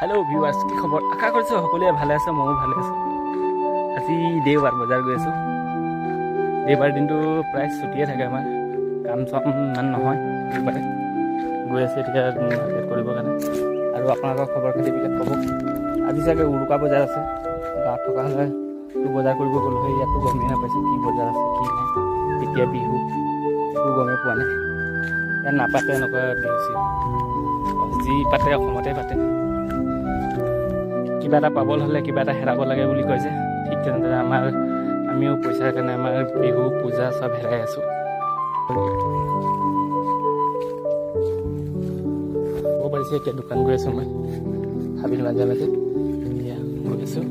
Hello' viewers, কি খবৰ? আশা কৰিছোঁ সকলোৱে ভালে আছে, ময়ো ভালে আছোঁ। আজি দেওবাৰ, বজাৰ গৈ আছোঁ। দেওবাৰ দিনটো প্ৰায় ছুটিয়ে থাকে আমাৰ, কাম চাম ইমান নহয়। দেওবাৰে গৈ আছোঁ এতিয়া মাৰ্কেট কৰিবৰ কাৰণে। আৰু আপোনালোকৰ খবৰ খাতিবিলাক ক'ব। আজি চাগে উৰুকা বজাৰ আছে, গাঁৱত থকা হ'লে বজাৰ কৰিব গ'লো হয়। ইয়াতো গমেই নাপাইছোঁ কি বজাৰ আছে কি নাই। এতিয়া বিহু একো গমেই পোৱা নাই। ইয়াত নাপাতে এনেকুৱা বিহু চিহু, যি পাতে অসমতে পাতে। কিবা এটা পাবলৈ হ'লে কিবা এটা হেৰাব লাগে বুলি কৈছে, ঠিক তেনেদৰে আমিও পইচাৰ কাৰণে আমাৰ বিহু পূজা চব হেৰাই আছোঁ। ক'ব পাৰিছে এতিয়া দোকান গৈ আছোঁ মই, হাবিৰ মাজে মাজে এতিয়া গৈ আছোঁ।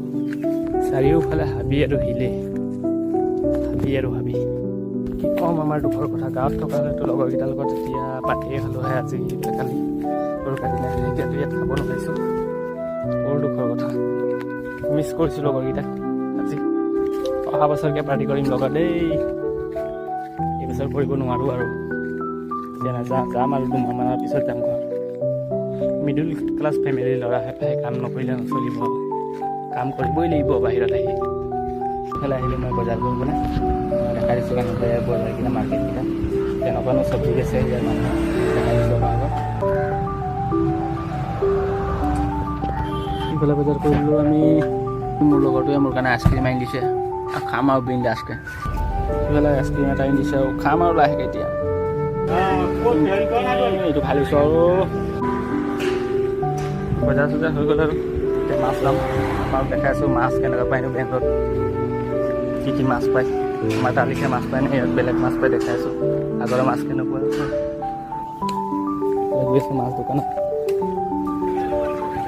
চাৰিওফালে হাবি আৰু শিলে, হাবি আৰু হাবি। কি ক'ম আমাৰ দুখৰ কথা। গাঁৱত থকা হ'লেতো লগৰকেইটাৰ লগত এতিয়া পাতিয়ে হ'লোঁ হয় আজি কালি, আৰু কালি নাই এতিয়াতো ইয়াত খাব নাপাইছোঁ। বৰ দুখৰ কথা। মিছ কৰিছোঁ লগৰকেইটাক। আজি অহা বছৰকৈ পাৰ্টি কৰিম লগত দেই। এইবছৰ কৰিব নোৱাৰোঁ আৰু, এতিয়া নাযাওঁ, যাম আৰু দুমাহমানৰ পিছত যাম ঘৰ। মিডল ক্লাছ ফেমিলিৰ ল'ৰাহে পাই, কাম নকৰিলে নচলিব, কাম কৰিবই লাগিব বাহিৰত আহি। ইফালে আহিলোঁ মই বজাৰ কৰিবলৈ, মই দেখা দিছোঁ কাৰণে বজাৰকেইটা মাৰ্কেটকেইটা তেনেকুৱানো চব্জি আছে ইয়াৰ মানুহে দেখা দিছোঁ আপোনালোকক। ইফালে বজাৰ কৰিলোঁ আমি, মোৰ লগৰটোৱে মোৰ কাৰণে আইচক্ৰীম আনি দিছে আৰু খাম আৰু বিন্দাছকৈ। ইফালে আইচক্ৰীম এটা আনি দিছে আৰু খাম আৰু লাহেকৈ এতিয়া। এইটো ভাবিছোঁ আৰু বজাৰ চজাৰ হৈ গ'ল আৰু এতিয়া মাছ ল'ম। আপোনাক দেখাইছোঁ মাছ কেনেকুৱা পায়নো বেংকত, কি কি মাছ পায়। আমাৰ দালিহে মাছ পায় নে ইয়াত বেলেগ মাছ পায় দেখাইছোঁ। আগৰ মাছ কেনেকুৱা গৈ আছোঁ মাছ দোকানত।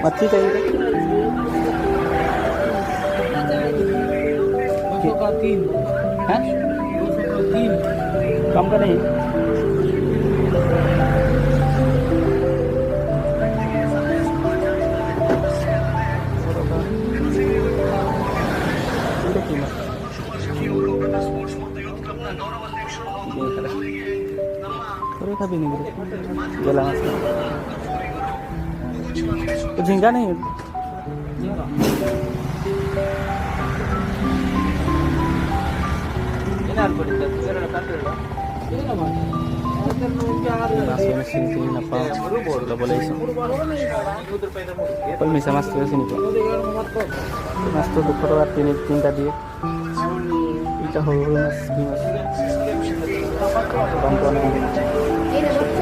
मच्छी चाहिए है? कम का नहीं। भी नहीं गला तो झींगा नहीं है। মিছা মাছটো চিনি পাওঁ, মাছটো 200 টকা তিনিটা দিয়ে। এটা সৰু সৰু মাছ, কি মাছ গম পোৱা নাই।